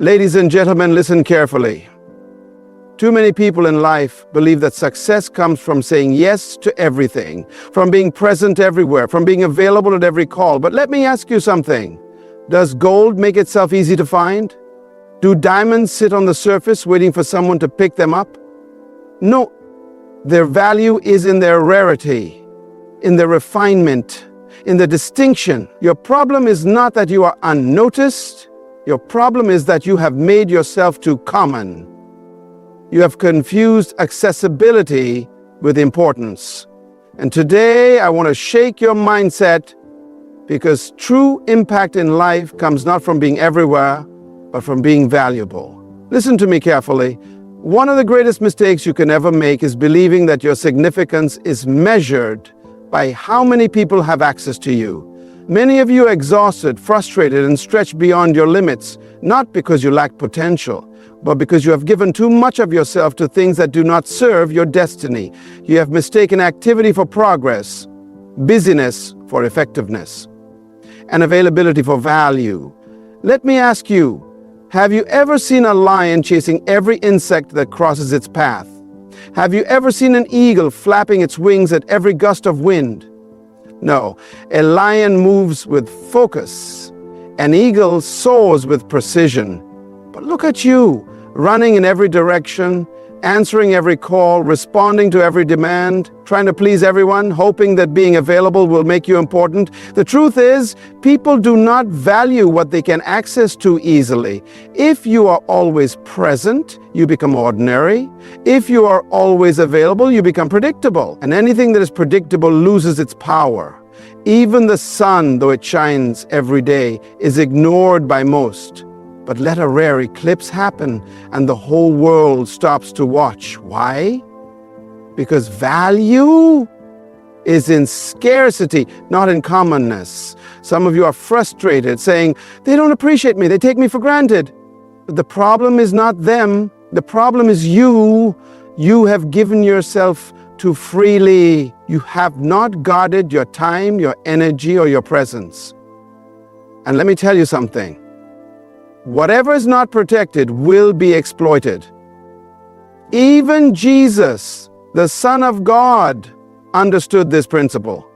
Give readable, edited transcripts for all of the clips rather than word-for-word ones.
Ladies and gentlemen, listen carefully. Too many people in life believe that success comes from saying yes to everything, from being present everywhere, from being available at every call. But let me ask you something. Does gold make itself easy to find? Do diamonds sit on the surface waiting for someone to pick them up? No. Their value is in their rarity, in their refinement, in the distinction. Your problem is not that you are unnoticed. Your problem is that you have made yourself too common. You have confused accessibility with importance. And today I want to shake your mindset, because true impact in life comes not from being everywhere, but from being valuable. Listen to me carefully. One of the greatest mistakes you can ever make is believing that your significance is measured by how many people have access to you. Many of you are exhausted, frustrated, and stretched beyond your limits, not because you lack potential, but because you have given too much of yourself to things that do not serve your destiny. You have mistaken activity for progress, busyness for effectiveness, and availability for value. Let me ask you, have you ever seen a lion chasing every insect that crosses its path? Have you ever seen an eagle flapping its wings at every gust of wind? No, a lion moves with focus. An eagle soars with precision. But look at you, running in every direction, answering every call, responding to every demand, trying to please everyone, hoping that being available will make you important. The truth is, people do not value what they can access too easily. If you are always present, you become ordinary. If you are always available, you become predictable. And anything that is predictable loses its power. Even the sun, though it shines every day, is ignored by most. But let a rare eclipse happen and the whole world stops to watch. Why? Because value is in scarcity, not in commonness. Some of you are frustrated, saying, they don't appreciate me, they take me for granted. But the problem is not them, the problem is you. You have given yourself too freely. You have not guarded your time, your energy, or your presence. And let me tell you something. Whatever is not protected will be exploited. Even Jesus, the Son of God, understood this principle.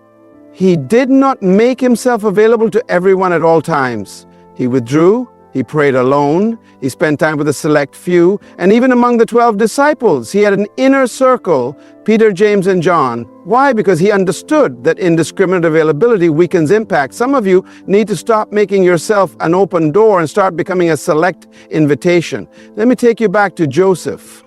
He did not make himself available to everyone at all times. He withdrew, he prayed alone, he spent time with a select few, and even among the 12 disciples, he had an inner circle, Peter, James, and John. Why? Because he understood that indiscriminate availability weakens impact. Some of you need to stop making yourself an open door and start becoming a select invitation. Let me take you back to Joseph.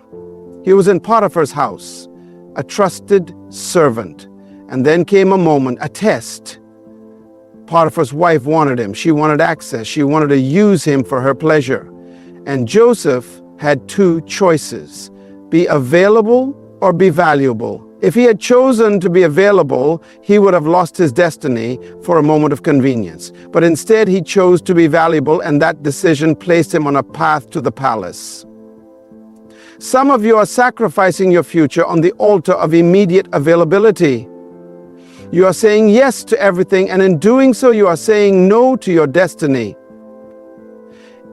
He was in Potiphar's house, a trusted servant. And then came a moment, a test. Potiphar's wife wanted him. She wanted access. She wanted to use him for her pleasure. And Joseph had two choices: be available or be valuable. If he had chosen to be available, he would have lost his destiny for a moment of convenience. But instead, he chose to be valuable, and that decision placed him on a path to the palace. Some of you are sacrificing your future on the altar of immediate availability. You are saying yes to everything, and in doing so, you are saying no to your destiny.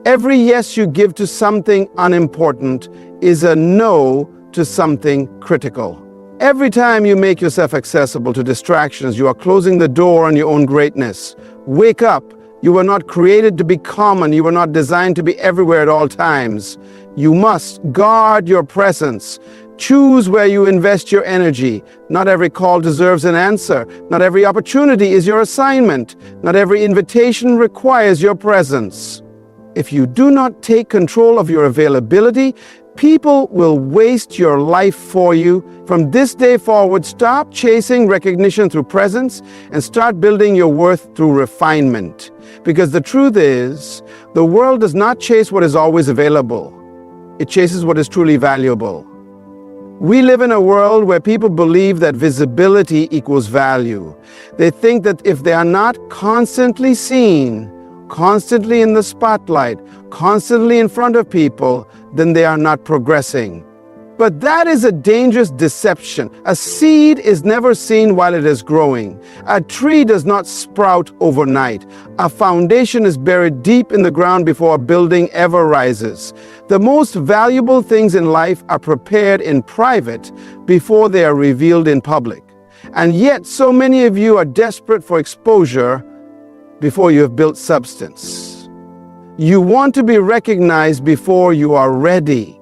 Every yes you give to something unimportant is a no to something critical. Every time you make yourself accessible to distractions, you are closing the door on your own greatness. Wake up. You were not created to be common. You were not designed to be everywhere at all times. You must guard your presence. Choose where you invest your energy. Not every call deserves an answer. Not every opportunity is your assignment. Not every invitation requires your presence. If you do not take control of your availability, people will waste your life for you. From this day forward, stop chasing recognition through presence and start building your worth through refinement. Because the truth is, the world does not chase what is always available. It chases what is truly valuable. We live in a world where people believe that visibility equals value. They think that if they are not constantly seen, constantly in the spotlight, constantly in front of people, then they are not progressing. But that is a dangerous deception. A seed is never seen while it is growing. A tree does not sprout overnight. A foundation is buried deep in the ground before a building ever rises. The most valuable things in life are prepared in private before they are revealed in public. And yet, so many of you are desperate for exposure before you have built substance. You want to be recognized before you are ready.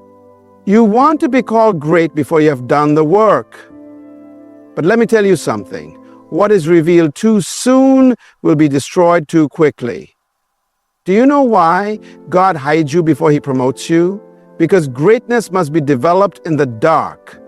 You want to be called great before you have done the work. But let me tell you something. What is revealed too soon will be destroyed too quickly. Do you know why God hides you before He promotes you? Because greatness must be developed in the dark.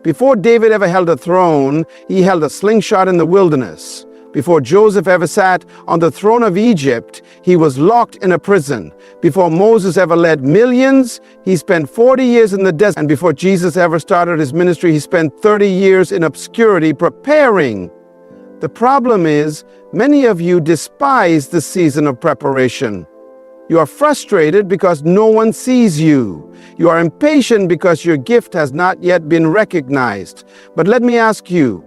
Before David ever held a throne, he held a slingshot in the wilderness. Before Joseph ever sat on the throne of Egypt, he was locked in a prison. Before Moses ever led millions, he spent 40 years in the desert. And before Jesus ever started his ministry, he spent 30 years in obscurity preparing. The problem is, many of you despise the season of preparation. You are frustrated because no one sees you. You are impatient because your gift has not yet been recognized. But let me ask you,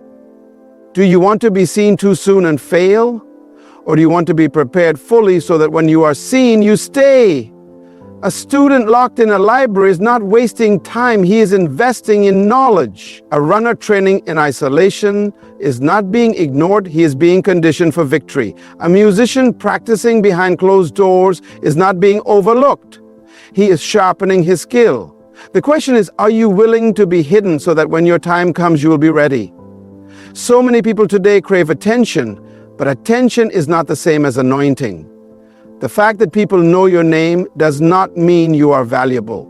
do you want to be seen too soon and fail? Or do you want to be prepared fully so that when you are seen, you stay? A student locked in a library is not wasting time, he is investing in knowledge. A runner training in isolation is not being ignored, he is being conditioned for victory. A musician practicing behind closed doors is not being overlooked. He is sharpening his skill. The question is, are you willing to be hidden so that when your time comes, you will be ready? So many people today crave attention, but attention is not the same as anointing. The fact that people know your name does not mean you are valuable.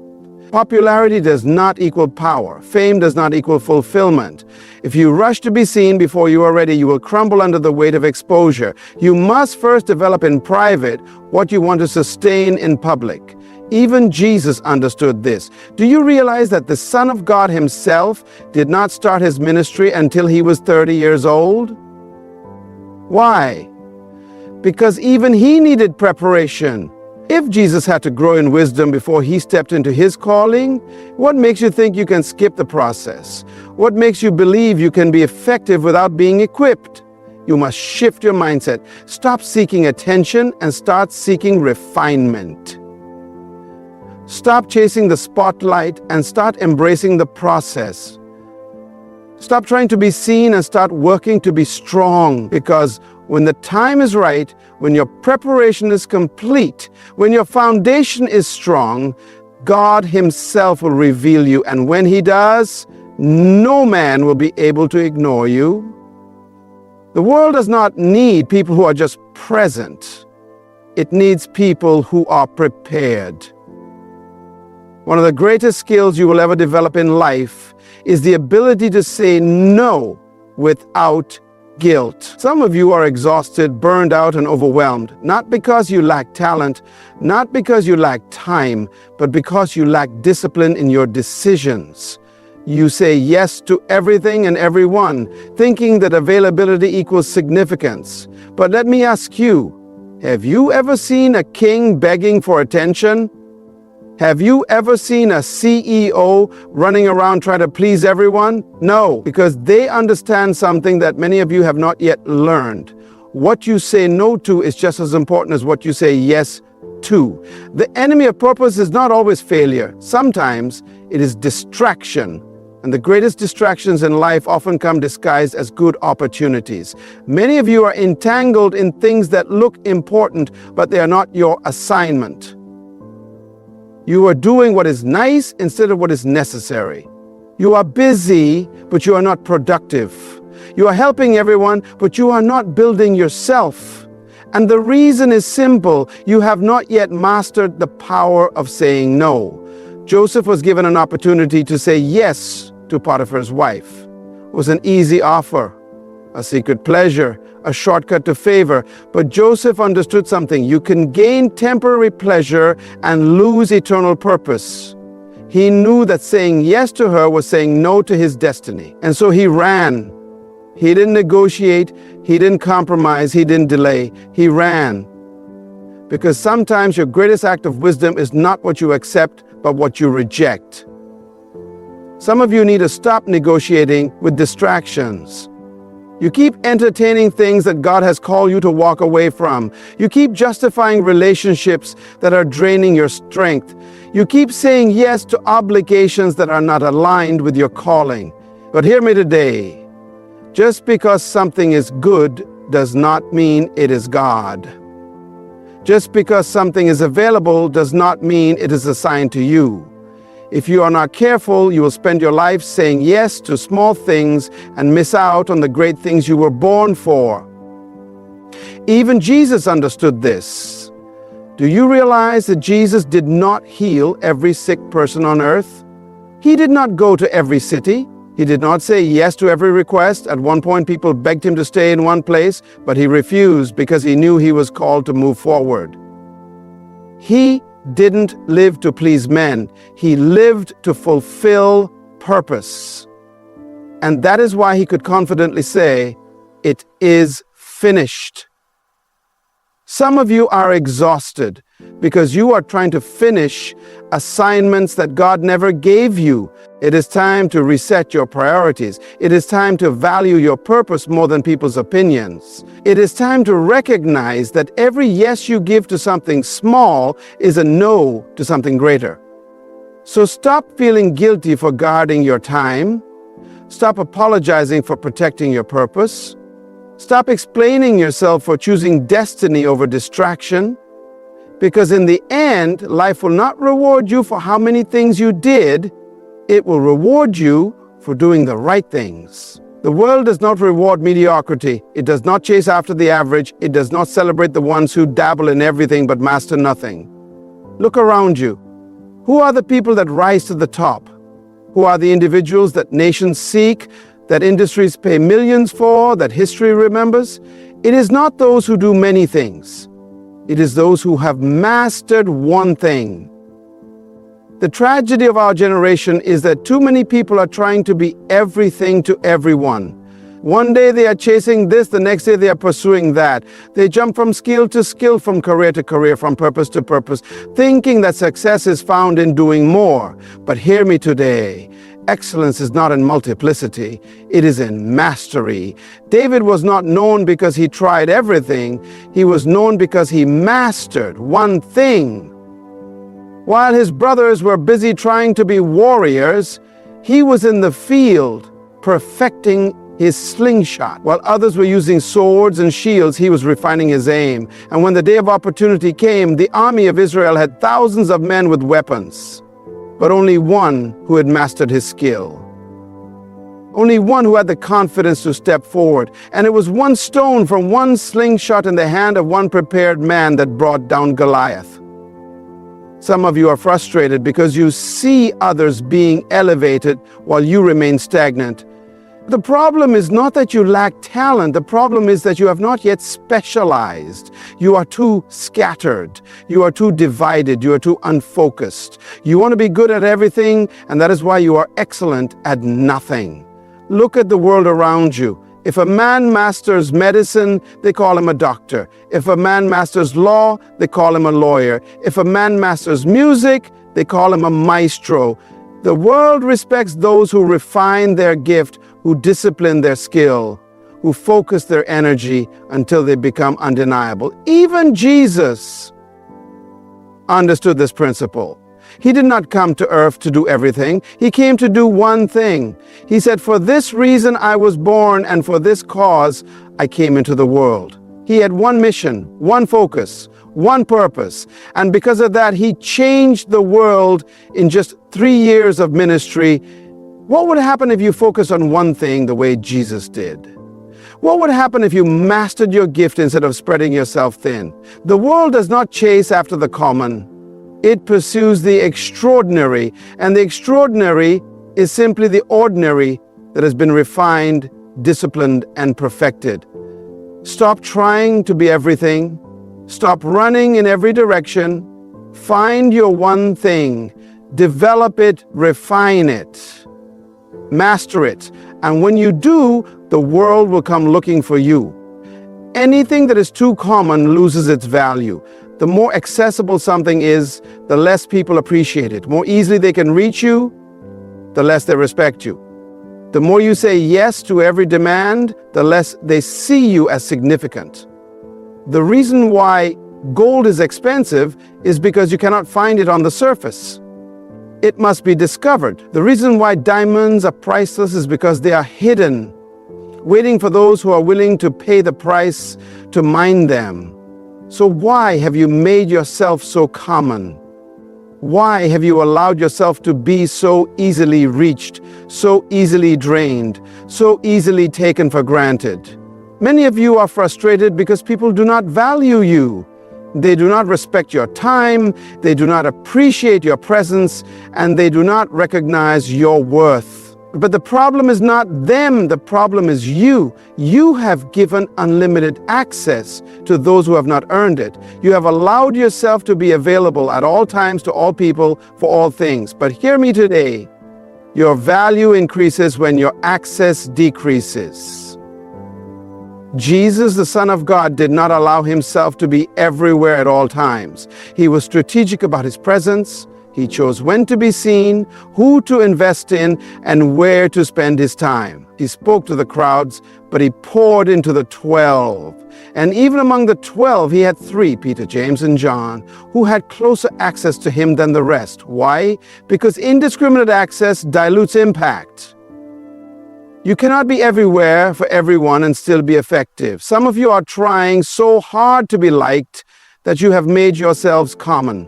Popularity does not equal power. Fame does not equal fulfillment. If you rush to be seen before you are ready, you will crumble under the weight of exposure. You must first develop in private what you want to sustain in public. Even Jesus understood this. Do you realize that the Son of God himself did not start his ministry until he was 30 years old? Why? Because even he needed preparation. If Jesus had to grow in wisdom before he stepped into his calling, what makes you think you can skip the process? What makes you believe you can be effective without being equipped? You must shift your mindset. Stop seeking attention and start seeking refinement. Stop chasing the spotlight and start embracing the process. Stop trying to be seen and start working to be strong, because when the time is right, when your preparation is complete, when your foundation is strong, God himself will reveal you. And when he does, no man will be able to ignore you. The world does not need people who are just present. It needs people who are prepared. One of the greatest skills you will ever develop in life is the ability to say no without guilt. Some of you are exhausted, burned out, and overwhelmed, not because you lack talent, not because you lack time, but because you lack discipline in your decisions. You say yes to everything and everyone, thinking that availability equals significance. But let me ask you, have you ever seen a king begging for attention? Have you ever seen a CEO running around trying to please everyone? No, because they understand something that many of you have not yet learned. What you say no to is just as important as what you say yes to. The enemy of purpose is not always failure. Sometimes it is distraction. And the greatest distractions in life often come disguised as good opportunities. Many of you are entangled in things that look important, but they are not your assignment. You are doing what is nice instead of what is necessary. You are busy, but you are not productive. You are helping everyone, but you are not building yourself. And the reason is simple. You have not yet mastered the power of saying no. Joseph was given an opportunity to say yes to Potiphar's wife. It was an easy offer, a secret pleasure, a shortcut to favor. But Joseph understood something. You can gain temporary pleasure and lose eternal purpose. He knew that saying yes to her was saying no to his destiny. And so he ran. He didn't negotiate. He didn't compromise. He didn't delay. He ran. Because sometimes your greatest act of wisdom is not what you accept, but what you reject. Some of you need to stop negotiating with distractions. You keep entertaining things that God has called you to walk away from. You keep justifying relationships that are draining your strength. You keep saying yes to obligations that are not aligned with your calling. But hear me today. Just because something is good does not mean it is God. Just because something is available does not mean it is assigned to you. If you are not careful, you will spend your life saying yes to small things and miss out on the great things you were born for. Even Jesus understood this. Do you realize that Jesus did not heal every sick person on earth? He did not go to every city. He did not say yes to every request. At one point, people begged him to stay in one place, but he refused because he knew he was called to move forward. He didn't live to please men. He lived to fulfill purpose. And that is why he could confidently say, "It is finished." Some of you are exhausted because you are trying to finish assignments that God never gave you. It is time to reset your priorities. It is time to value your purpose more than people's opinions. It is time to recognize that every yes you give to something small is a no to something greater. So stop feeling guilty for guarding your time. Stop apologizing for protecting your purpose. Stop explaining yourself for choosing destiny over distraction. Because in the end, life will not reward you for how many things you did. It will reward you for doing the right things. The world does not reward mediocrity. It does not chase after the average. It does not celebrate the ones who dabble in everything but master nothing. Look around you. Who are the people that rise to the top? Who are the individuals that nations seek, that industries pay millions for, that history remembers? It is not those who do many things. It is those who have mastered one thing. The tragedy of our generation is that too many people are trying to be everything to everyone. One day they are chasing this, the next day they are pursuing that. They jump from skill to skill, from career to career, from purpose to purpose, thinking that success is found in doing more. But hear me today. Excellence is not in multiplicity, it is in mastery. David was not known because he tried everything. He was known because he mastered one thing. While his brothers were busy trying to be warriors, he was in the field perfecting his slingshot. While others were using swords and shields, he was refining his aim. And when the day of opportunity came, the army of Israel had thousands of men with weapons, but only one who had mastered his skill. Only one who had the confidence to step forward. And it was one stone from one slingshot in the hand of one prepared man that brought down Goliath. Some of you are frustrated because you see others being elevated while you remain stagnant. The problem is not that you lack talent. The problem is that you have not yet specialized. You are too scattered. You are too divided. You are too unfocused. You want to be good at everything, and that is why you are excellent at nothing. Look at the world around you. If a man masters medicine, they call him a doctor. If a man masters law, they call him a lawyer. If a man masters music, they call him a maestro. The world respects those who refine their gift, who discipline their skill, who focus their energy until they become undeniable. Even Jesus understood this principle. He did not come to earth to do everything. He came to do one thing. He said, "For this reason I was born, and for this cause I came into the world." He had one mission, one focus, one purpose. And because of that, he changed the world in just 3 years of ministry. What would happen if you focused on one thing the way Jesus did? What would happen if you mastered your gift instead of spreading yourself thin? The world does not chase after the common. It pursues the extraordinary, and the extraordinary is simply the ordinary that has been refined, disciplined, and perfected. Stop trying to be everything. Stop running in every direction. Find your one thing. Develop it, refine it, master it. And when you do, the world will come looking for you. Anything that is too common loses its value. The more accessible something is, the less people appreciate it. More easily they can reach you, the less they respect you. The more you say yes to every demand, the less they see you as significant. The reason why gold is expensive is because you cannot find it on the surface. It must be discovered. The reason why diamonds are priceless is because they are hidden, waiting for those who are willing to pay the price to mine them. So why have you made yourself so common? Why have you allowed yourself to be so easily reached, so easily drained, so easily taken for granted? Many of you are frustrated because people do not value you. They do not respect your time, they do not appreciate your presence, and they do not recognize your worth. But the problem is not them, the problem is you. You have given unlimited access to those who have not earned it. You have allowed yourself to be available at all times to all people for all things. But hear me today, your value increases when your access decreases. Jesus, the Son of God, did not allow himself to be everywhere at all times. He was strategic about his presence. He chose when to be seen, who to invest in, and where to spend his time. He spoke to the crowds, but he poured into the 12. And even among the 12, he had 3, Peter, James, and John, who had closer access to him than the rest. Why? Because indiscriminate access dilutes impact. You cannot be everywhere for everyone and still be effective. Some of you are trying so hard to be liked that you have made yourselves common.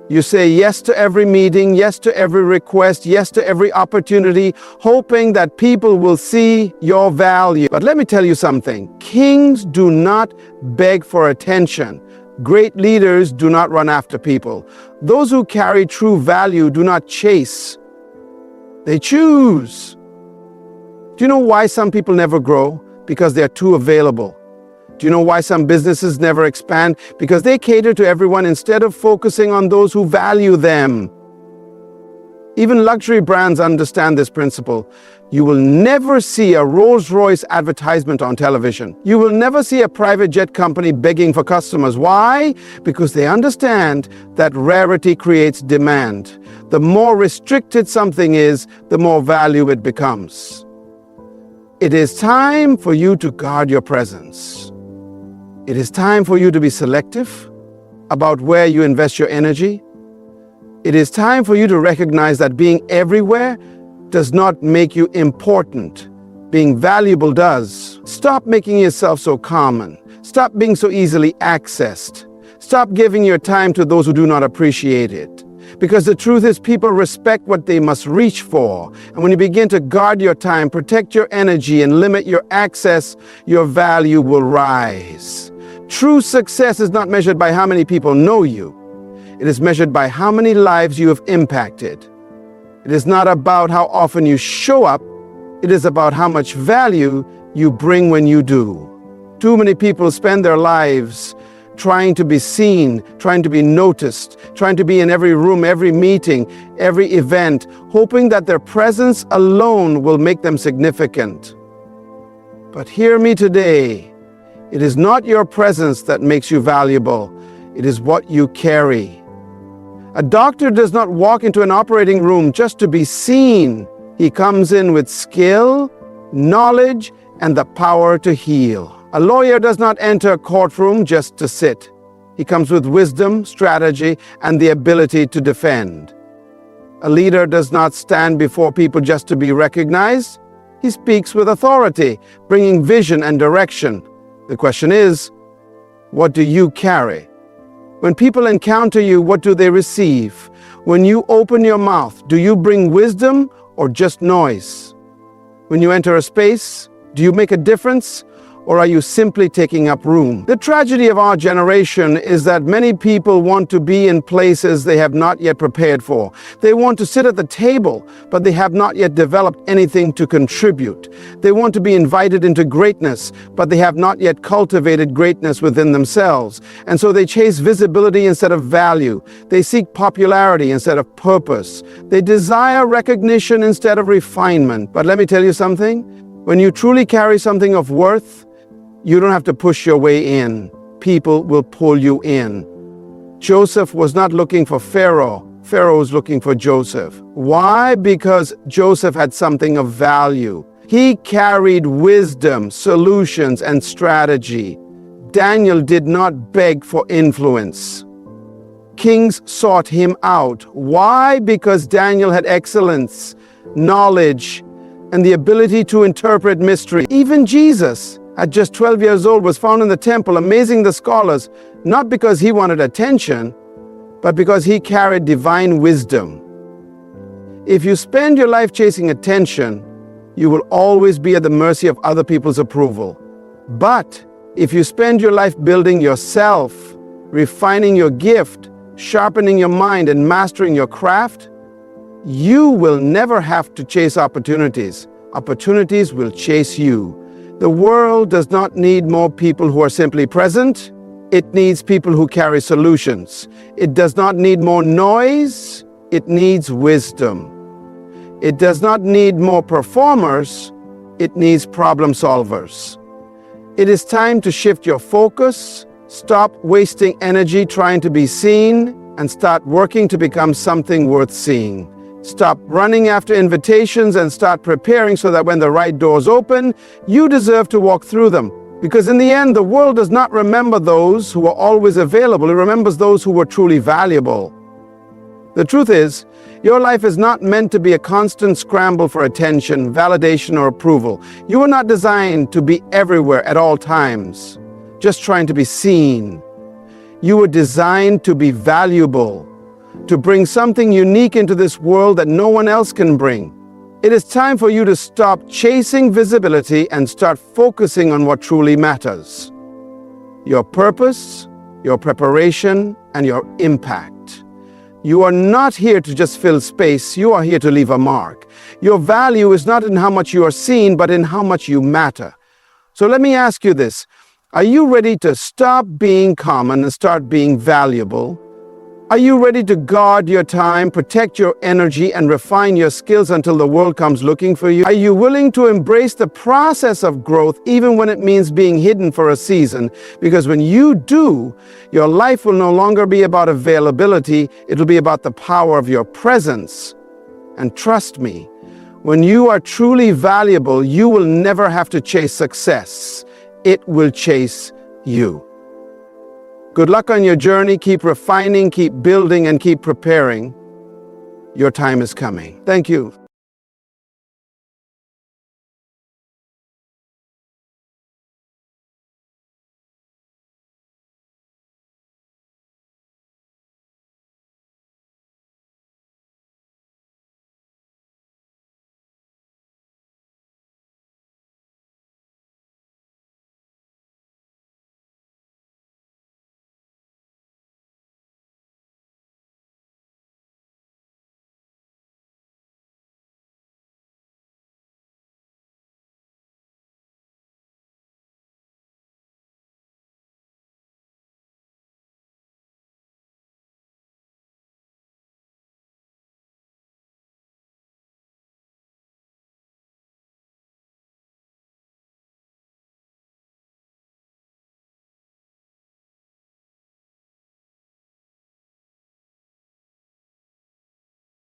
You say yes to every meeting, yes to every request, yes to every opportunity, hoping that people will see your value. But let me tell you something. Kings do not beg for attention. Great leaders do not run after people. Those who carry true value do not chase. They choose. Do you know why some people never grow? Because they are too available. Do you know why some businesses never expand? Because they cater to everyone instead of focusing on those who value them. Even luxury brands understand this principle. You will never see a Rolls-Royce advertisement on television. You will never see a private jet company begging for customers. Why? Because they understand that rarity creates demand. The more restricted something is, the more value it becomes. It is time for you to guard your presence. It is time for you to be selective about where you invest your energy. It is time for you to recognize that being everywhere does not make you important. Being valuable does. Stop making yourself so common. Stop being so easily accessed. Stop giving your time to those who do not appreciate it. Because the truth is, people respect what they must reach for. And when you begin to guard your time, protect your energy, and limit your access, your value will rise. True success is not measured by how many people know you. It is measured by how many lives you have impacted. It is not about how often you show up. It is about how much value you bring when you do. Too many people spend their lives trying to be seen, trying to be noticed, trying to be in every room, every meeting, every event, hoping that their presence alone will make them significant. But hear me today. It is not your presence that makes you valuable. It is what you carry. A doctor does not walk into an operating room just to be seen. He comes in with skill, knowledge, and the power to heal. A lawyer does not enter a courtroom just to sit. He comes with wisdom, strategy, and the ability to defend. A leader does not stand before people just to be recognized. He speaks with authority, bringing vision and direction. The question is, what do you carry? When people encounter you, what do they receive? When you open your mouth, do you bring wisdom or just noise? When you enter a space, do you make a difference? Or are you simply taking up room? The tragedy of our generation is that many people want to be in places they have not yet prepared for. They want to sit at the table, but they have not yet developed anything to contribute. They want to be invited into greatness, but they have not yet cultivated greatness within themselves. And so they chase visibility instead of value. They seek popularity instead of purpose. They desire recognition instead of refinement. But let me tell you something. When you truly carry something of worth, you don't have to push your way in. People will pull you in. Joseph was not looking for Pharaoh. Pharaoh's looking for Joseph. Why? Because Joseph had something of value. He carried wisdom, solutions, and strategy. Daniel did not beg for influence. Kings sought him out. Why? Because Daniel had excellence, knowledge, and the ability to interpret mystery. Even Jesus, at just 12 years old, was found in the temple amazing the scholars, not because he wanted attention, but because he carried divine wisdom. If you spend your life chasing attention, you will always be at the mercy of other people's approval. But if you spend your life building yourself, refining your gift, sharpening your mind, and mastering your craft, you will never have to chase opportunities. Opportunities will chase you. The world does not need more people who are simply present. It needs people who carry solutions. It does not need more noise. It needs wisdom. It does not need more performers. It needs problem solvers. It is time to shift your focus, stop wasting energy trying to be seen, and start working to become something worth seeing. Stop running after invitations and start preparing so that when the right doors open, you deserve to walk through them. Because in the end, the world does not remember those who are always available. It remembers those who were truly valuable. The truth is, your life is not meant to be a constant scramble for attention, validation, or approval. You are not designed to be everywhere at all times, just trying to be seen. You were designed to be valuable, to bring something unique into this world that no one else can bring. It is time for you to stop chasing visibility and start focusing on what truly matters: your purpose, your preparation, and your impact. You are not here to just fill space. You are here to leave a mark. Your value is not in how much you are seen, but in how much you matter. So let me ask you this. Are you ready to stop being common and start being valuable? Are you ready to guard your time, protect your energy, and refine your skills until the world comes looking for you? Are you willing to embrace the process of growth even when it means being hidden for a season? Because when you do, your life will no longer be about availability. It'll be about the power of your presence. And trust me, when you are truly valuable, you will never have to chase success. It will chase you. Good luck on your journey. Keep refining, keep building, and keep preparing. Your time is coming. Thank you.